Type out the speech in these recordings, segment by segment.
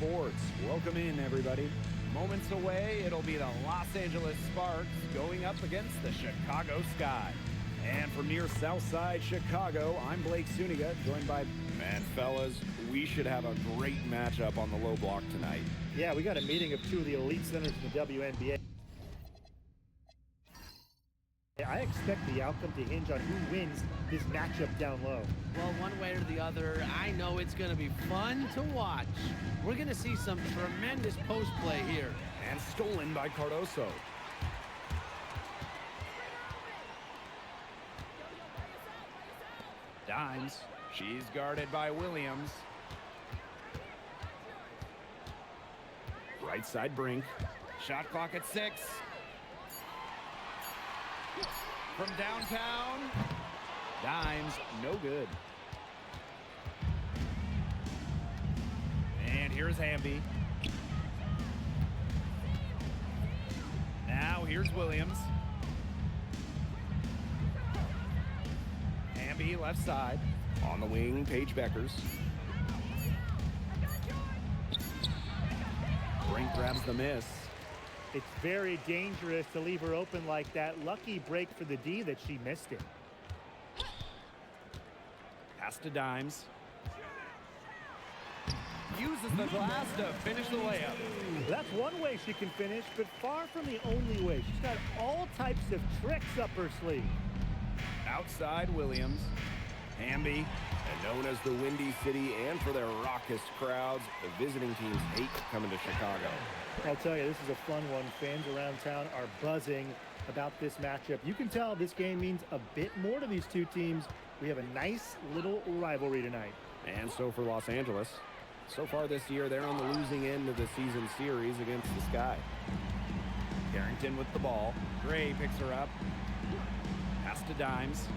Sports. Welcome in, everybody. Moments away, it'll be the Los Angeles Sparks going up against the Chicago Sky. And from near Southside Chicago, I'm Blake Suniga, joined by... Man, fellas, we should have a great matchup on the low block tonight. Yeah, we got a meeting of two of the elite centers in the WNBA. I expect the outcome to hinge on who wins this matchup down low. Well, one way or the other, I know it's going to be fun to watch. We're going to see some tremendous post play here. And stolen by Cardoso. Dimes. She's guarded by Williams. Right side Brink. Shot clock at 6. From downtown. Dimes, no good. And here's Hamby. Now here's Williams. Hamby left side. On the wing, Paige Beckers. Brink grabs the miss. It's very dangerous to leave her open like that. Lucky break for the D that she missed it. Pass to Dimes. Uses the glass to finish the layup. That's one way she can finish, but far from the only way. She's got all types of tricks up her sleeve. Outside Williams. Hamby. And known as the Windy City, and for their raucous crowds, the visiting teams hate coming to Chicago. I'll tell you, this is a fun one. Fans around town are buzzing about this matchup. You can tell this game means a bit more to these two teams. We have a nice little rivalry tonight. And so for Los Angeles. So far this year, they're on the losing end of the season series against the Sky. Carrington with the ball. Gray picks her up. Pass to Dimes.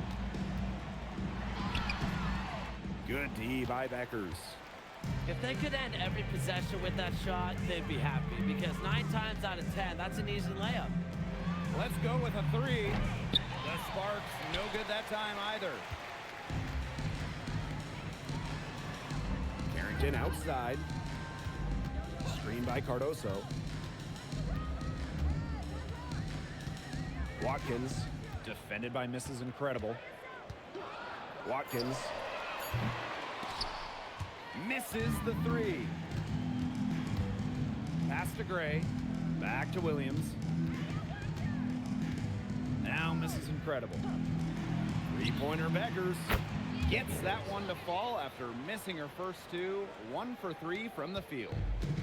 Good D by Beckers. If they could end every possession with that shot, they'd be happy, because 9 times out of 10, that's an easy layup. Let's go with a 3. The Sparks, no good that time either. Carrington outside. Screen by Cardoso. Watkins, defended by Mrs. Incredible. Watkins misses the 3. Pass to Gray. Back to Williams. Now Mrs. Incredible. Three-pointer Beckers. Gets that one to fall after missing her first 2. 1 for 3 from the field.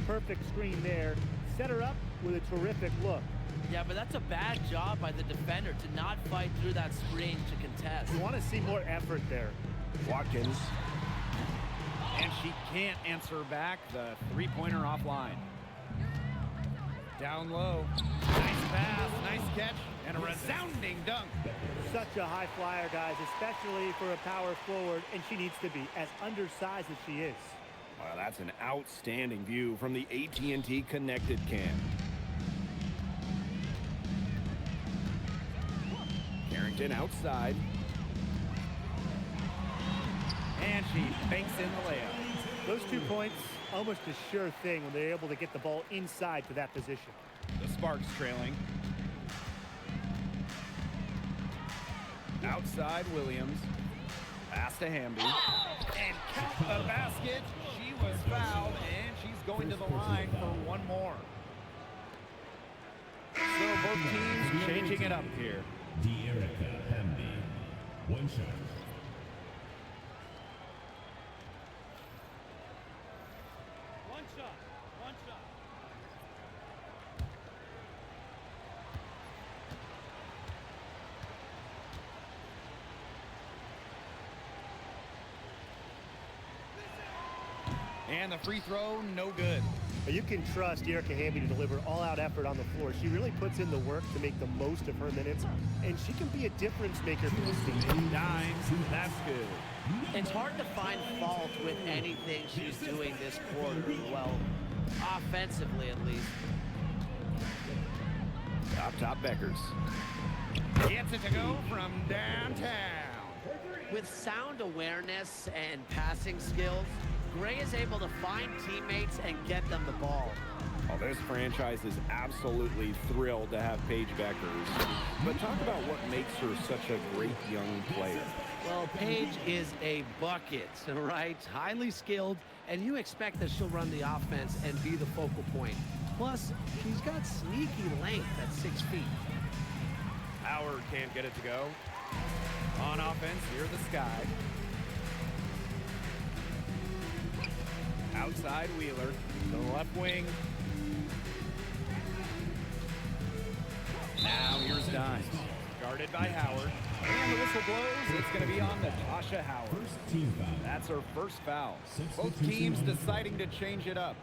Perfect screen there. Set her up with a terrific look. Yeah, but that's a bad job by the defender to not fight through that screen to contest. You want to see more effort there. Watkins. And she can't answer back. The three-pointer offline. Down low. Nice pass, nice catch, and a resounding dunk. Such a high flyer, guys, especially for a power forward, and she needs to be as undersized as she is. Well, that's an outstanding view from the AT&T Connected Cam. Carrington outside. And she banks in the layup. Those 2 points, almost a sure thing when they're able to get the ball inside to that position. The Sparks trailing. Outside Williams. Pass to Hamby. And count the basket. She was fouled, and she's going to the line for one more. So both teams changing it up here. De'Erica Hamby. One shot. One shot. And the free throw, no good. You can trust De'Erica Hamby to deliver all-out effort on the floor. She really puts in the work to make the most of her minutes, and she can be a difference maker for this team. Dimes, that's good. It's hard to find fault with anything she's doing this quarter. Well, offensively at least. Top Beckers. Gets it to go from downtown. With sound awareness and passing skills, Gray is able to find teammates and get them the ball. Well, this franchise is absolutely thrilled to have Paige Beckers. But talk about what makes her such a great young player. Well, Paige is a bucket, right? Highly skilled, and you expect that she'll run the offense and be the focal point. Plus, she's got sneaky length at 6 feet. Howard can't get it to go. On offense, near the sky. Outside Wheeler to the left wing. Now here's Dimes. Guarded by Howard. And the whistle blows. It's going to be on Natasha Howard. First team foul. That's her first foul. Both Substitution teams on the deciding to change it up.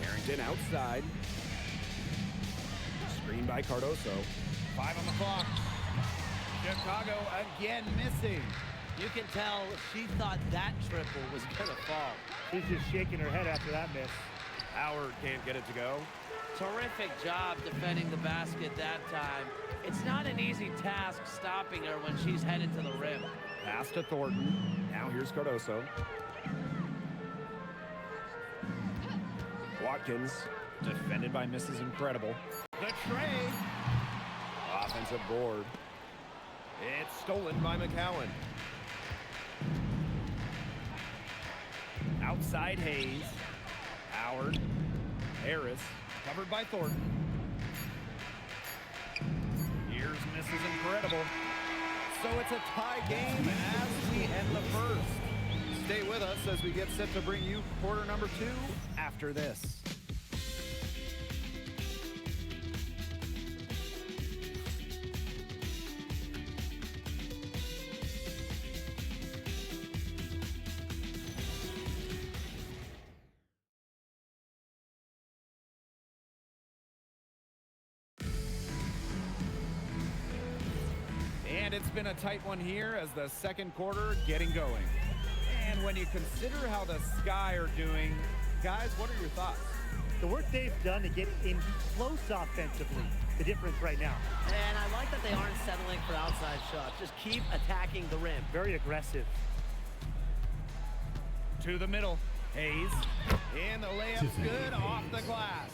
Carrington outside. Screen by Cardoso. 5 on the clock. Chicago again missing. You can tell she thought that triple was going to fall. She's just shaking her head after that miss. Howard can't get it to go. Terrific job defending the basket that time. It's not an easy task stopping her when she's headed to the rim. Pass to Thornton. Now here's Cardoso. Watkins, defended by Mrs. Incredible. The tray. Offensive board. It's stolen by McCowan. Outside Hayes. Howard. Harris. Covered by Thornton. Here's Mrs. Incredible. So it's a tie game as we end the first. Stay with us as we get set to bring you quarter number 2 after this. And it's been a tight one here as the second quarter getting going. And when you consider how the Sky are doing, guys, what are your thoughts? The work they've done to get in close offensively, the difference right now. And I like that they aren't settling for outside shots. Just keep attacking the rim. Very aggressive. To the middle. Hayes. And the layup's good off the glass.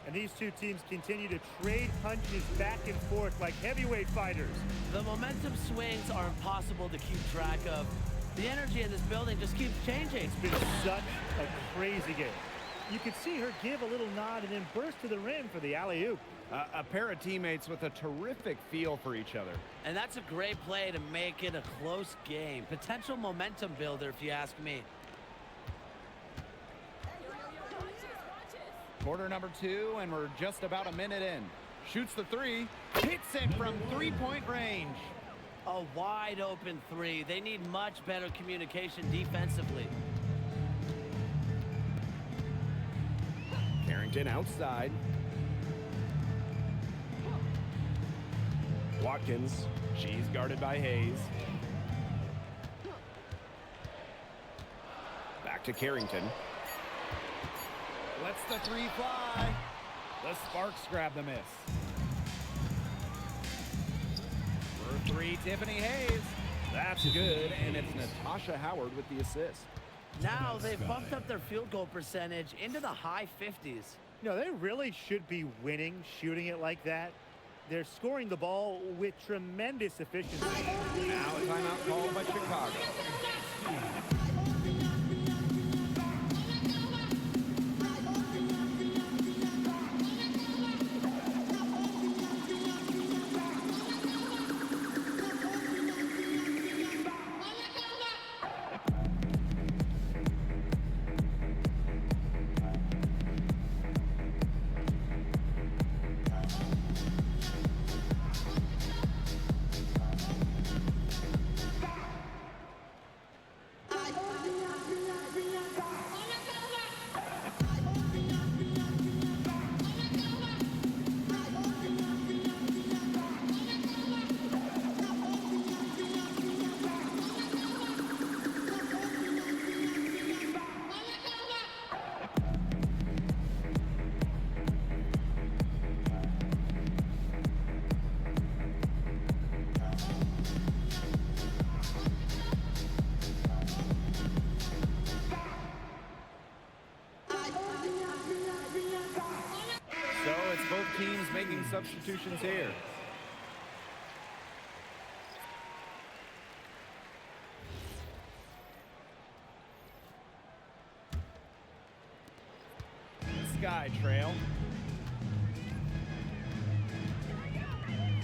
And these two teams continue to trade punches back and forth like heavyweight fighters. The momentum swings are impossible to keep track of. The energy in this building just keeps changing. It's been such a crazy game. You could see her give a little nod and then burst to the rim for the alley-oop. A pair of teammates with a terrific feel for each other. And that's a great play to make it a close game. Potential momentum builder, if you ask me. Quarter number 2, and we're just about a minute in. Shoots the 3, hits it from three-point range. A wide open 3. They need much better communication defensively. Carrington outside. Watkins, she's guarded by Hayes. Back to Carrington. Lets the 3 fly. The Sparks grab the miss. For 3, Tiffany Hayes. That's good, and it's Natasha Howard with the assist. Now they've bumped up their field goal percentage into the high 50s. You know, they really should be winning, shooting it like that. They're scoring the ball with tremendous efficiency. Now a timeout called by Chicago. substitutions here. Sky Trail.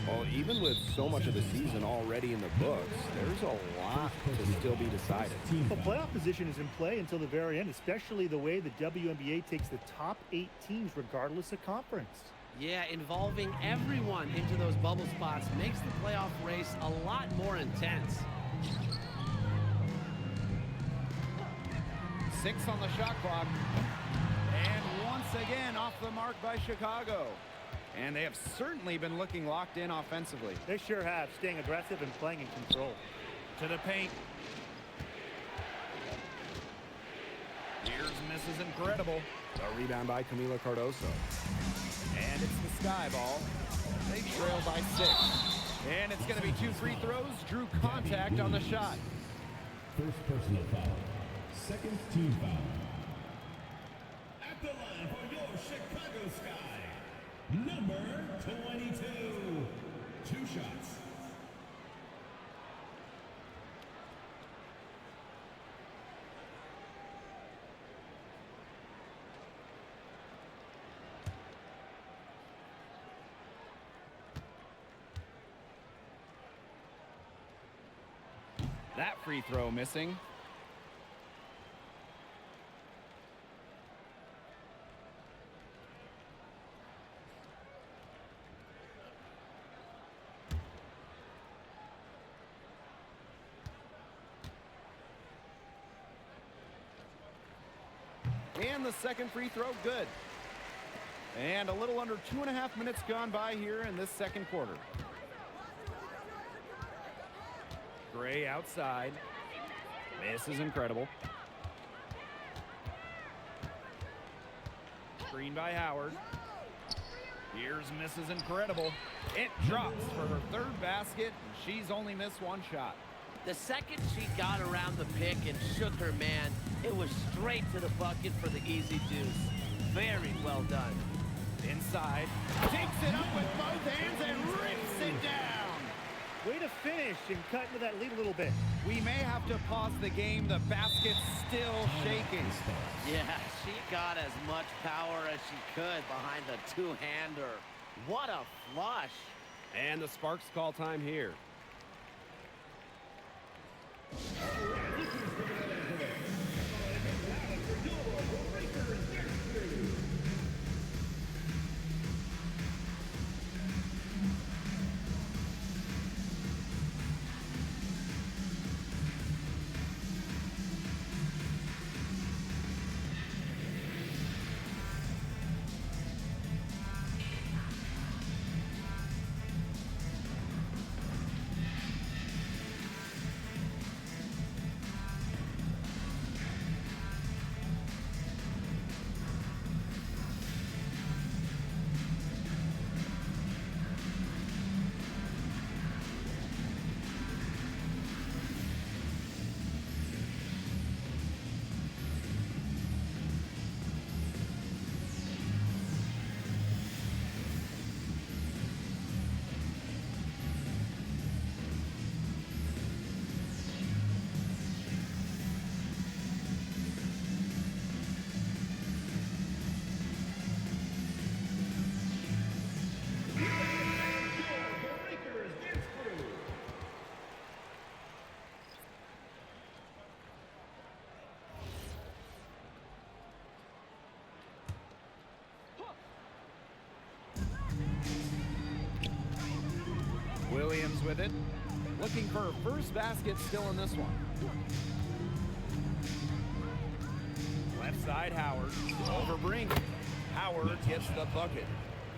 Well, even with so much of the season already in the books, there's a lot to still be decided. Well, playoff position is in play until the very end, especially the way the WNBA takes the top 8 teams regardless of conference. Yeah, involving everyone into those bubble spots makes the playoff race a lot more intense. 6 on the shot clock. And once again off the mark by Chicago. And they have certainly been looking locked in offensively. They sure have, staying aggressive and playing in control. To the paint. Here's misses incredible. A rebound by Camila Cardoso. And it's the Sky ball. They trail by 6. And it's going to be 2 free throws. Drew contact on the shot. First personal foul. Second team foul. At the line for your Chicago Sky, number 22. 2 shots. That free throw missing. And the second free throw, good. And a little under 2.5 minutes gone by here in this second quarter. Gray outside. This is incredible. Screen by Howard. Here's Mrs. Incredible. It drops for her 3rd basket, and she's only missed 1 shot. The second she got around the pick and shook her man, it was straight to the bucket for the easy deuce. Very well done. Inside. Takes it up with both hands and rips it down. Way to finish and cut into that lead a little bit. We may have to pause the game. The basket's still shaking. Yeah, she got as much power as she could behind the 2-hander. What a flush. And the Sparks call time here. Williams with it. Looking for her first basket still in this one. Left side, Howard. Over Brink. Howard gets the bucket.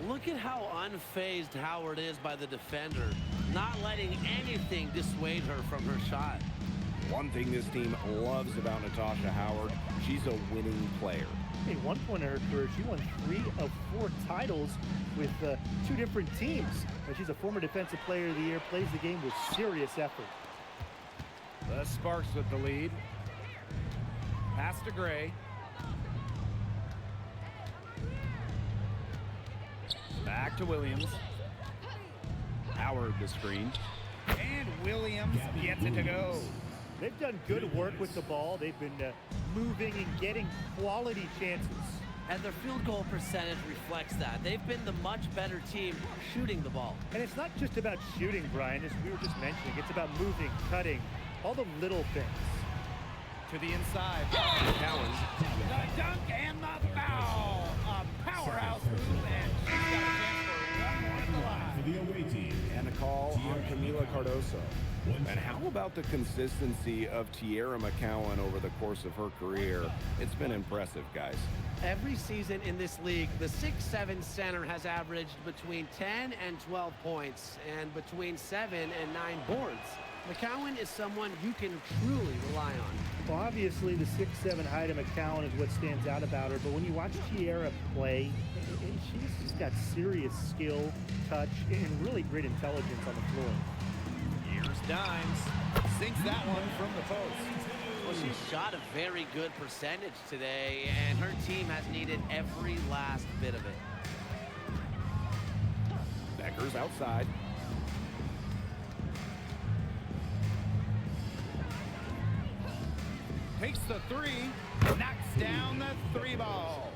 Look at how unfazed Howard is by the defender, not letting anything dissuade her from her shot. One thing this team loves about Natasha Howard, she's a winning player. At one point in her career, she won 3 of 4 titles with 2 different teams. She's a former Defensive Player of the Year, plays the game with serious effort. The Sparks with the lead. Pass to Gray. Back to Williams. devoured the screen. And Williams gets it to go. They've done good work with the ball. They've been moving and getting quality chances. And their field goal percentage reflects that. They've been the much better team shooting the ball. And it's not just about shooting, Brian, as we were just mentioning. It's about moving, cutting, all the little things. To the inside. McCowan. The dunk and the foul. A powerhouse move, and she's got a chance for one more at the line. For the away team. And a call on Camila Cardoso. And how about the consistency of Tiara McCowan over the course of her career? It's been impressive, guys. Every season in this league, the 6'7" center has averaged between 10 and 12 points and between 7 and 9 boards. McCowan is someone you can truly rely on. Well, obviously, the 6'7" height of McCowan is what stands out about her. But when you watch Tiara play, she's just got serious skill, touch, and really great intelligence on the floor. Here's Dimes. Sinks that one from the post. Well, she shot a very good percentage today, and her team has needed every last bit of it. Beckers outside. Takes the three. Knocks down the three ball.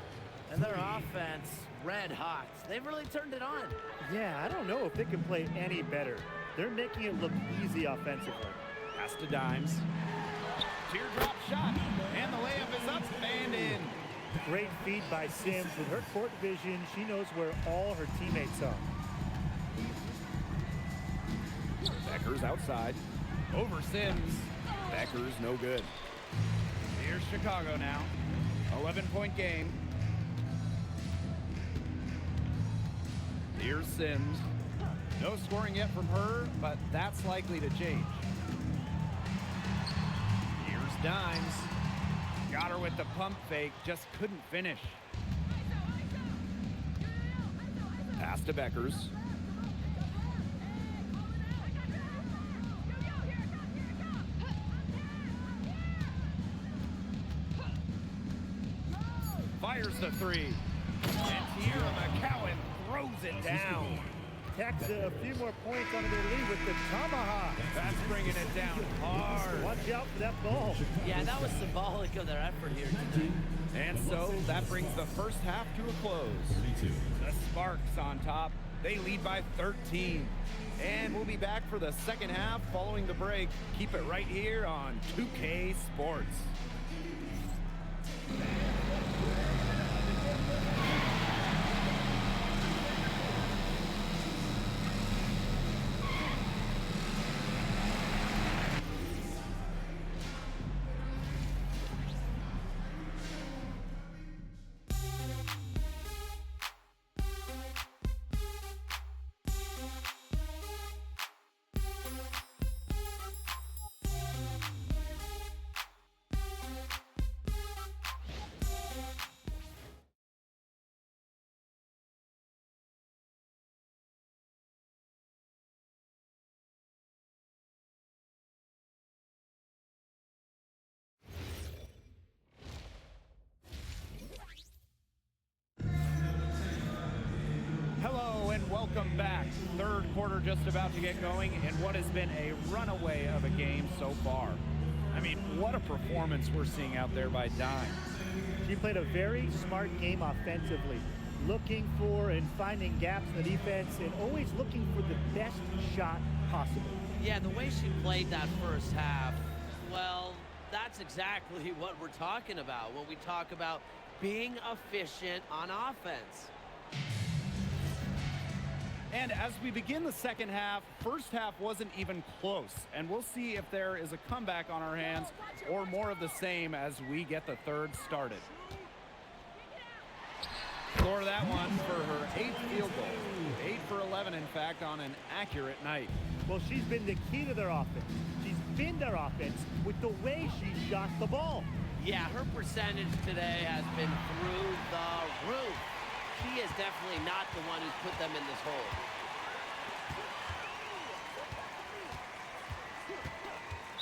And their offense, red hot. They've really turned it on. Yeah, I don't know if they can play any better. They're making it look easy offensively. Pass to Dimes. Teardrop shot. And the layup is up and in. Great feed by Sims. With her court vision, she knows where all her teammates are. Beckers outside. Over Sims. Beckers no good. Here's Chicago now. 11-point game. Here's Sims. No scoring yet from her, but that's likely to change. Here's Dimes. Got her with the pump fake, just couldn't finish. Pass to Beckers. Fires the three. And Tiara McCowan throws it down. Tacks a few more points on their lead with the tomahawk. That's bringing it down hard. Watch out for that ball. Yeah, that was symbolic of their effort here tonight. And so that brings the first half to a close. 32. The Sparks on top. They lead by 13. And we'll be back for the second half following the break. Keep it right here on 2K Sports. Hello and welcome back. Third quarter just about to get going in what has been a runaway of a game so far. I mean, what a performance we're seeing out there by Dimes. She played a very smart game offensively, looking for and finding gaps in the defense and always looking for the best shot possible. Yeah, the way she played that first half, well, that's exactly what we're talking about when we talk about being efficient on offense. And as we begin the second half, first half wasn't even close. And we'll see if there is a comeback on our hands or more of the same as we get the third started. Score that one for her 8th field goal. 8 for 11, in fact, on an accurate night. Well, she's been the key to their offense. She's been their offense with the way she shot the ball. Yeah, her percentage today has been through the roof. She is definitely not the one who's put them in this hole.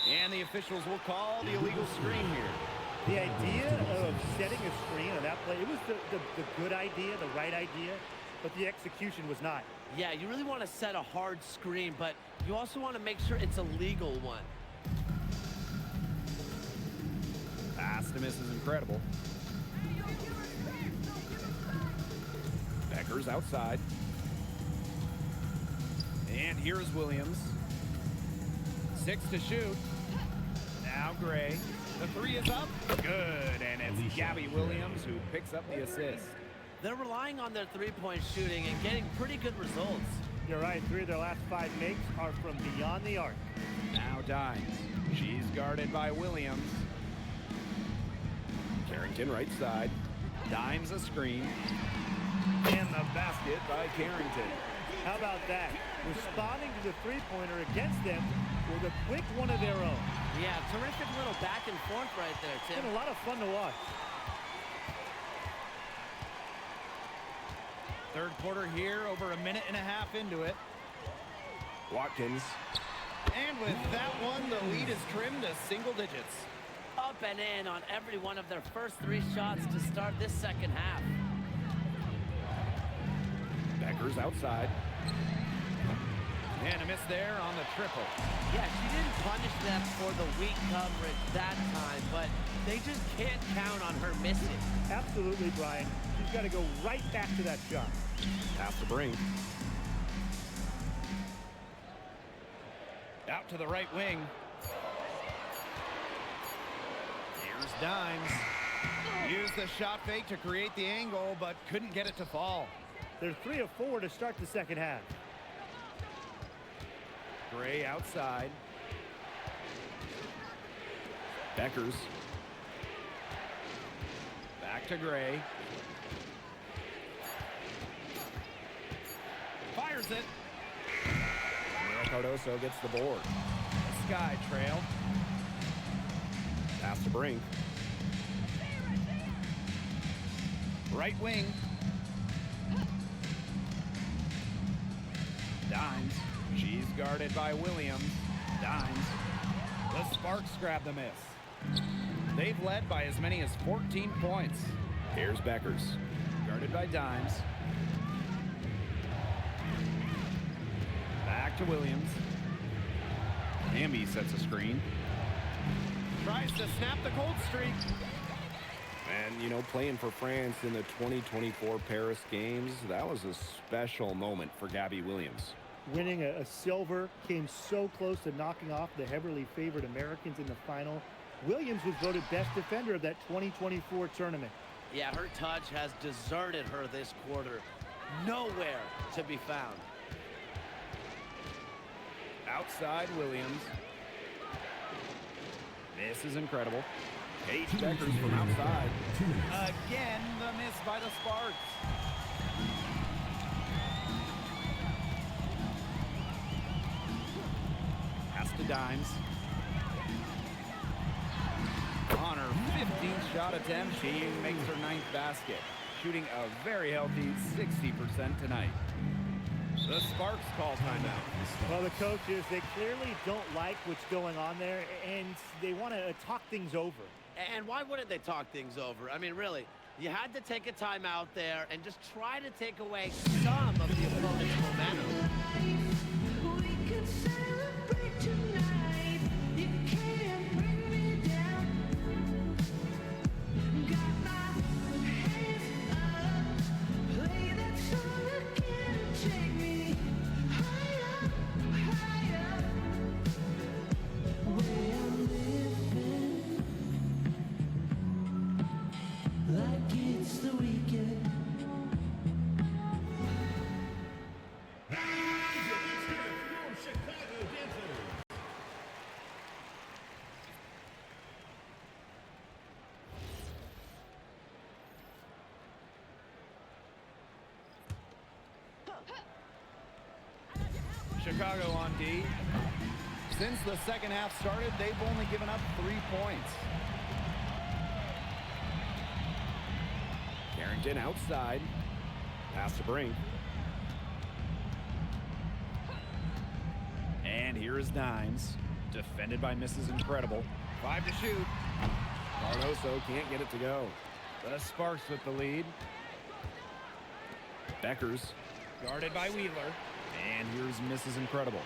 And the officials will call the illegal screen here. The idea of setting a screen on that play, it was the good idea, the right idea. but the execution was not. Yeah, you really want to set a hard screen, but you also want to make sure it's a legal one. Pass to miss is incredible. Becker's outside. And here's Williams. 6 to shoot. Now Gray. The 3 is up. Good, and it's Gabby Williams who picks up the assist. They're relying on their three-point shooting and getting pretty good results. You're right, 3 of their last 5 makes are from beyond the arc. Now Dimes. She's guarded by Williams. Carrington right side. Dimes a screen. And the basket by Carrington. How about that? Responding to the three-pointer against them with a quick one of their own. Yeah, terrific little back and forth right there, It's Tim. been a lot of fun to watch. Third quarter here, over a minute and a half into it. Watkins. And with that one, the lead is trimmed to single digits. Up and in on every one of their first 3 shots to start this second half. Becker's outside. And a miss there on the triple. Yeah, she didn't punish them for the weak coverage that time, but they just can't count on her missing. Absolutely, Brian. She's got to go right back to that shot. Pass the Brink. Out to the right wing. Here's Dimes. Used the shot fake to create the angle, but couldn't get it to fall. They're 3 of 4 to start the second half. Gray outside. Beckers. Back to Gray. Fires it. Mira Cardoso gets the board. Sky trail. Pass to Brink. Right wing. Dimes. She's guarded by Williams. Dimes. The Sparks grab the miss. They've led by as many as 14 points. Here's Beckers. Guarded by Dimes. Back to Williams. Hamby sets a screen. Tries to snap the cold streak. And, you know, playing for France in the 2024 Paris Games, that was a special moment for Gabby Williams. Winning a silver, came so close to knocking off the heavily favored Americans in the final. Williams was voted best defender of that 2024 tournament. Yeah, her touch has deserted her this quarter. Nowhere to be found. Outside Williams. This is incredible. Paige Beckers from outside. Again, the miss by the Sparks. Pass to Dimes. On her 15th shot attempt, she makes her 9th basket, shooting a very healthy 60% tonight. The Sparks call timeout. Well, the coaches, they clearly don't like what's going on there, and they want to talk things over. And why wouldn't they talk things over? I mean, really, you had to take a timeout there and just try to take away some of the opponent's momentum. We can celebrate tonight. You can't bring me down. Got my hands up. Play that song again. Take me higher, higher. Where I'm living, like it's the weekend. Chicago on D. Since the second half started, they've only given up 3 points. Carrington outside. Pass to Brink. And here is Dimes. Defended by Mrs. Incredible. 5 to shoot. Cardoso can't get it to go. The Sparks with the lead. Beckers. Guarded by Wheeler. And here's Mrs. Incredible.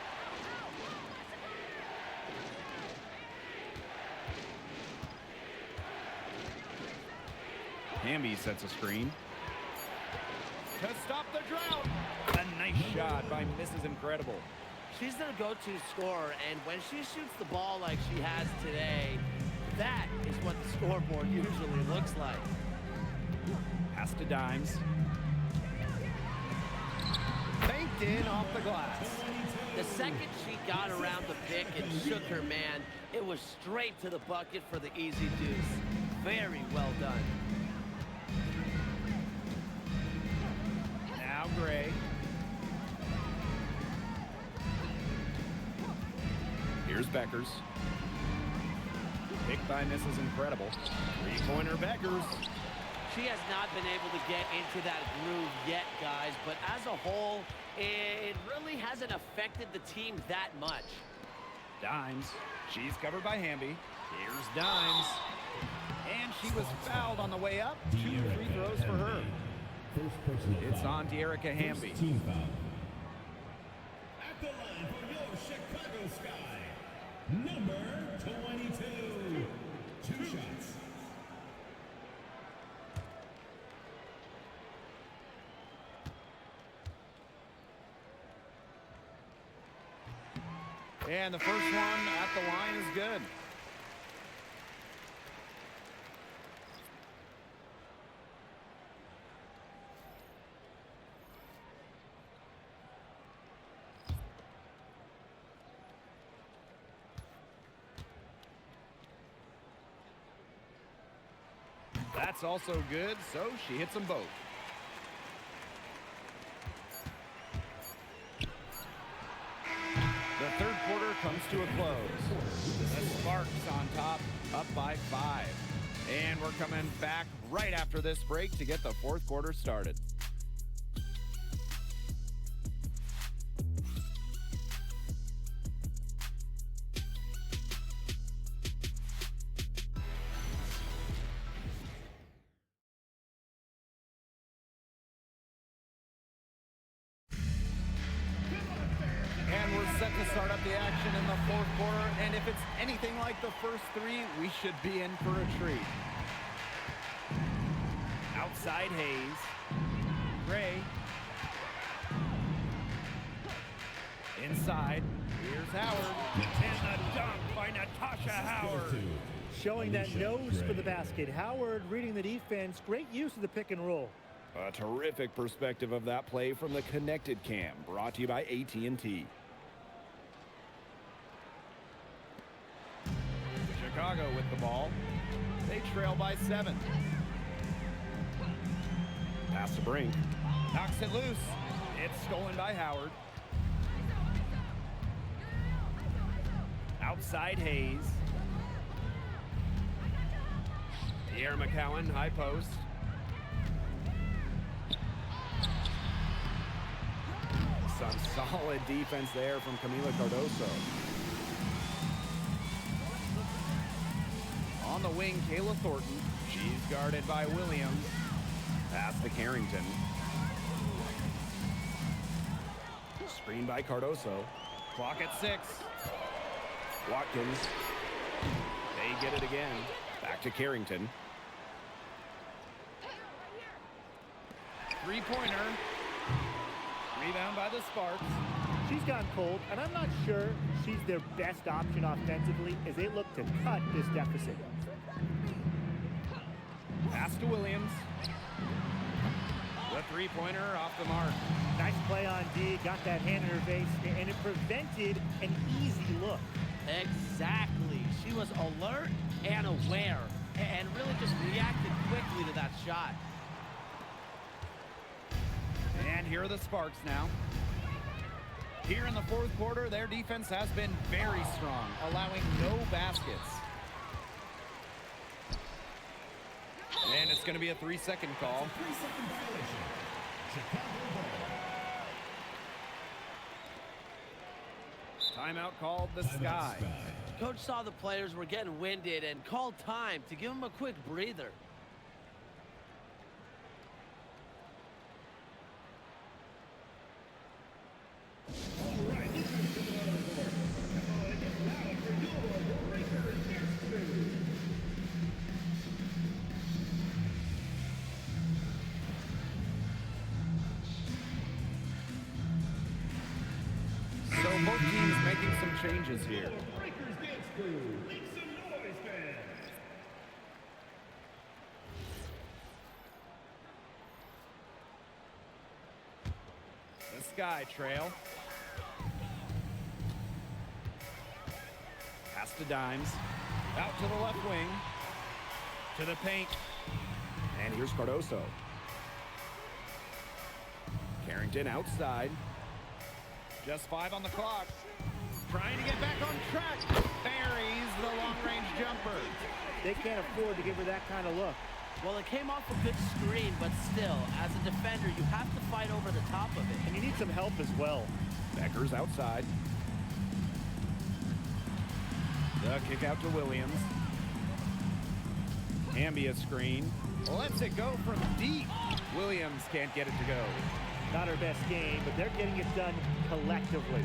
Hamby sets a screen. To stop the drought. A nice shot by Mrs. Incredible. She's their go-to scorer, and when she shoots the ball like she has today, that is what the scoreboard usually looks like. Pass to Dimes. Banked in off the glass. The second she got around the pick and shook her man, it was straight to the bucket for the easy deuce. Very well done. Now Gray. Here's Beckers. Picked by Mrs. Incredible. Three-pointer Beckers. She has not been able to get into that groove yet, guys, but as a whole, it really hasn't affected the team that much. Dimes. She's covered by Hamby. Here's Dimes. And she was fouled on the way up. 2 free throws for her. First personal It's foul. on De'Erica Hamby. First team foul. At the line for your Chicago Sky, number 22. 2 shots. And the first one at the line is good. That's also good, so she hits them both. The third quarter comes to a close. The Sparks on top, up by 5. And we're coming back right after this break to get the fourth quarter started. And we're set to start up the action in the fourth quarter. And if it's anything like the first 3, we should be in for a treat. Outside Hayes. Gray. Inside. Here's Howard. And the dunk by Natasha Howard. Showing that nose for the basket. Howard reading the defense. Great use of the pick and roll. A terrific perspective of that play from the Connected Cam, brought to you by AT&T. Chicago with the ball. They trail by 7. Pass to Brink. Knocks it loose. It's stolen by Howard. Outside Hayes. Pierre McCowan, high post. Some solid defense there from Camila Cardoso. On the wing, Kayla Thornton. She's guarded by Williams. Pass to Carrington. Screen by Cardoso. Clock at 6. Watkins. They get it again. Back to Carrington. Three-pointer. Rebound by the Sparks. She's gone cold, and I'm not sure she's their best option offensively as they look to cut this deficit. Pass to Williams. The three-pointer off the mark. Nice play on D, got that hand in her face, and it prevented an easy look. Exactly. She was alert and aware and really just reacted quickly to that shot. And here are the Sparks now. Here in the fourth quarter, their defense has been very strong, allowing no baskets. And it's going to be a 3-second call. 3-second violation. Chicago ball. Timeout called the Sky. Coach saw the players were getting winded and called time to give them a quick breather. changes here. Breakers Dance Crew, make some noise, fans. The Sky Trail. Pass to Dimes. Out to the left wing. To the paint. And here's Cardoso. Carrington outside. Just 5 on the clock. Trying to get back on track. Buries the long-range jumper. They can't afford to give her that kind of look. Well, it came off a good screen, but still, as a defender, you have to fight over the top of it. And you need some help as well. Becker's outside. The kick out to Williams. Hamby a screen. Lets it go from deep. Williams can't get it to go. Not her best game, but they're getting it done collectively.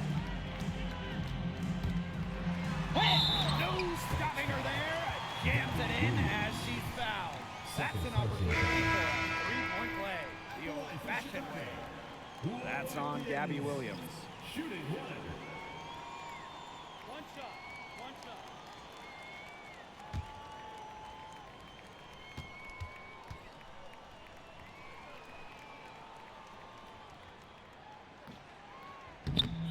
No stopping her there. Jams it in as she's fouled. That's an opportunity for a three-point play. The old-fashioned way. That's on Gabby Williams. Shooting one. One shot. One shot.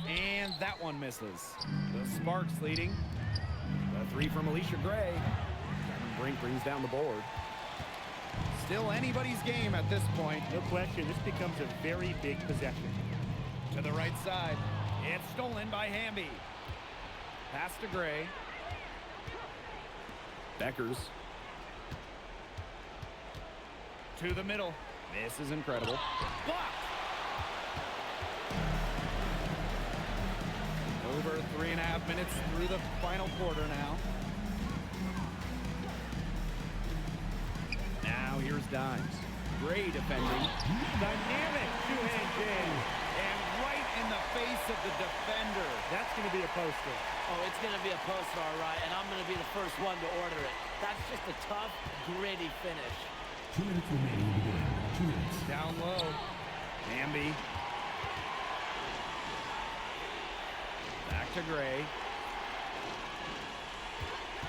And that one misses. The Sparks leading. The 3 from Alicia Gray. Kevin Brink brings down the board. Still anybody's game at this point. No question, this becomes a very big possession. To the right side. It's stolen by Hamby. Pass to Gray. Beckers. To the middle. This is incredible. Blocked. Over 3.5 minutes through the final quarter now. Now here's Dimes. Gray defending. Dynamic two-hand jam. And right in the face of the defender. That's going to be a poster. Oh, it's going to be a poster, all right, and I'm going to be the first one to order it. That's just a tough, gritty finish. 2 minutes remaining in the game. 2 minutes. Down low. Hamby. Back to Gray.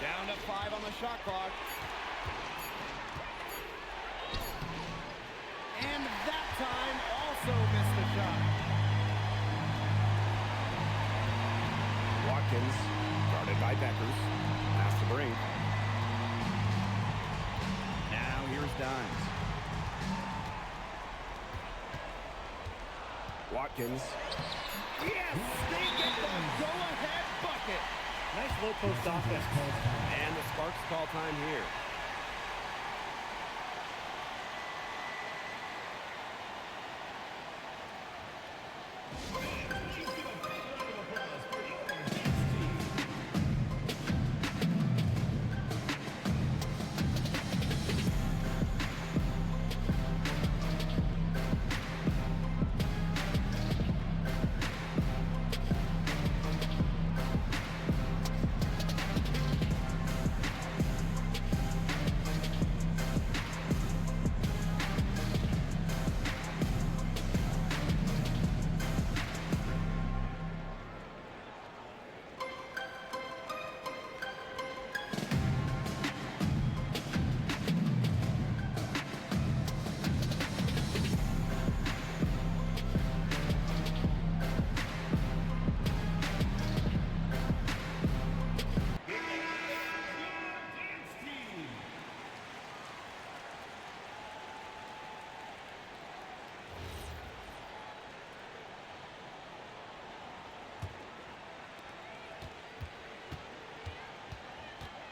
Down to 5 on the shot clock. And that time also missed the shot. Watkins. Guarded by Beckers. Pass to Brink. Now here's Dimes. Watkins. Yes! They get the go-ahead bucket. Nice low post offense. And the Sparks call time here.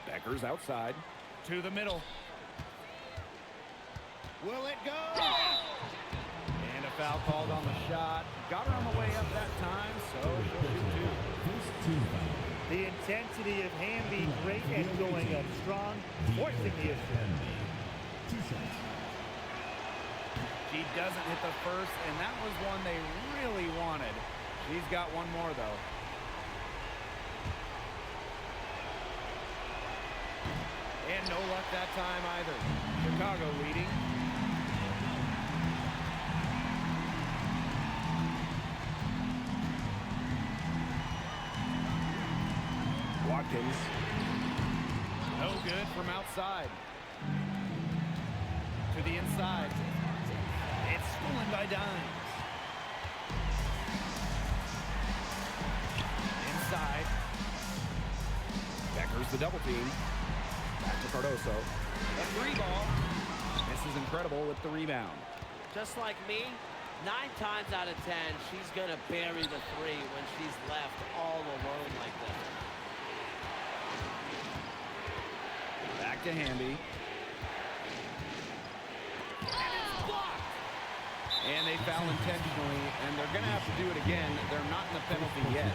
Beckers outside. To the middle. Will it go? And a foul called on the shot. Got her on the way up that time, so she'll shoot 2. First team foul. The intensity of Hamby, great at going up strong, forcing the issue. Hamby. 2 shots. She doesn't hit the first, and that was one they really wanted. She's got one more, though. And no luck that time either. Chicago leading. Watkins. No good from outside. To the inside. It's stolen by Dimes. Inside. Becker's the double team. Back to Cardoso. A three ball. This is incredible with the rebound. Just like me, 9 times out of 10, she's going to bury the three when she's left all alone like this. Back to Hamby. And it's blocked. And they foul intentionally, and they're going to have to do it again. They're not in the penalty yet.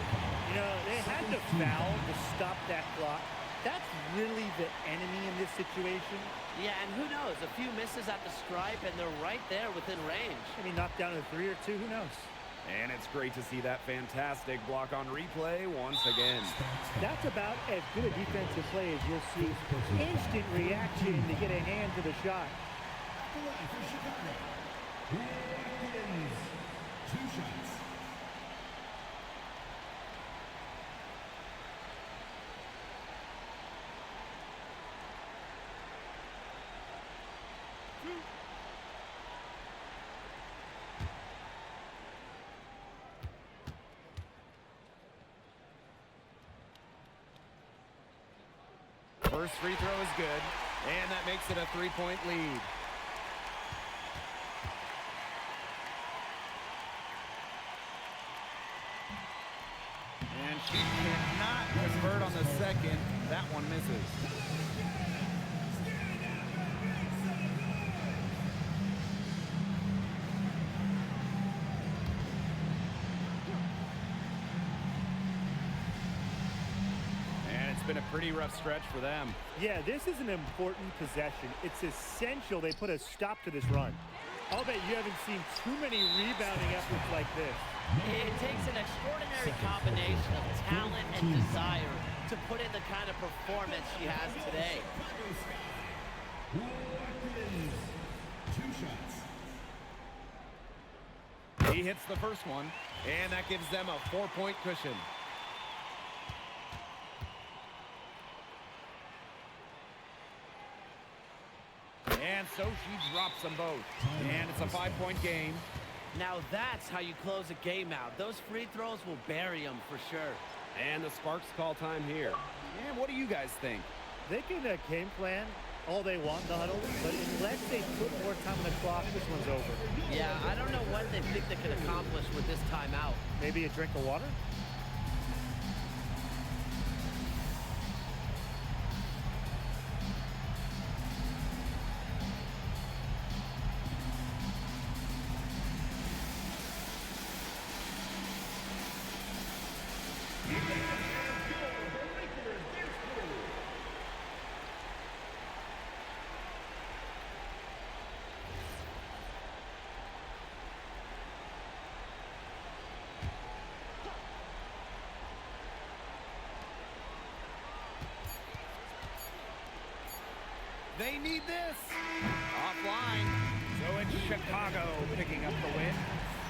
You know, they had to foul to stop that clock. That's really the enemy in this situation. Yeah, and who knows? A few misses at the stripe, and they're right there within range. I mean, knocked down a 3 or 2, who knows? And it's great to see that fantastic block on replay once again. That's about as good a defensive play as you'll see. Instant reaction to get a hand to the shot. At the line for Chicago, Watkins. 2 shots. First free throw is good, and that makes it a 3-point lead. And she cannot convert on the second. That one misses. It's been a pretty rough stretch for them. Yeah, this is an important possession. It's essential they put a stop to this run. I'll bet you haven't seen too many rebounding efforts like this. It takes an extraordinary combination of talent and desire to put in the kind of performance she has today. Watkins. 2 shots. He hits the first one, and that gives them a 4-point cushion. And so she drops them both. And it's a 5-point game. Now that's how you close a game out. Those free throws will bury them for sure. And the Sparks call time here. And what do you guys think? They can game plan all they want in the huddle, but unless they put more time on the clock, this one's over. Yeah, I don't know what they think they can accomplish with this timeout. Maybe a drink of water? They need this. Offline. So it's Chicago picking up the win.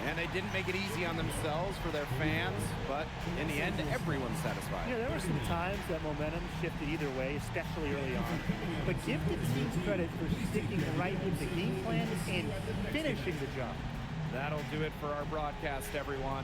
And they didn't make it easy on themselves for their fans, but in the end, everyone's satisfied. Yeah, there were some times that momentum shifted either way, especially early on. But give the team credit for sticking right with the game plan and finishing the job. That'll do it for our broadcast, everyone.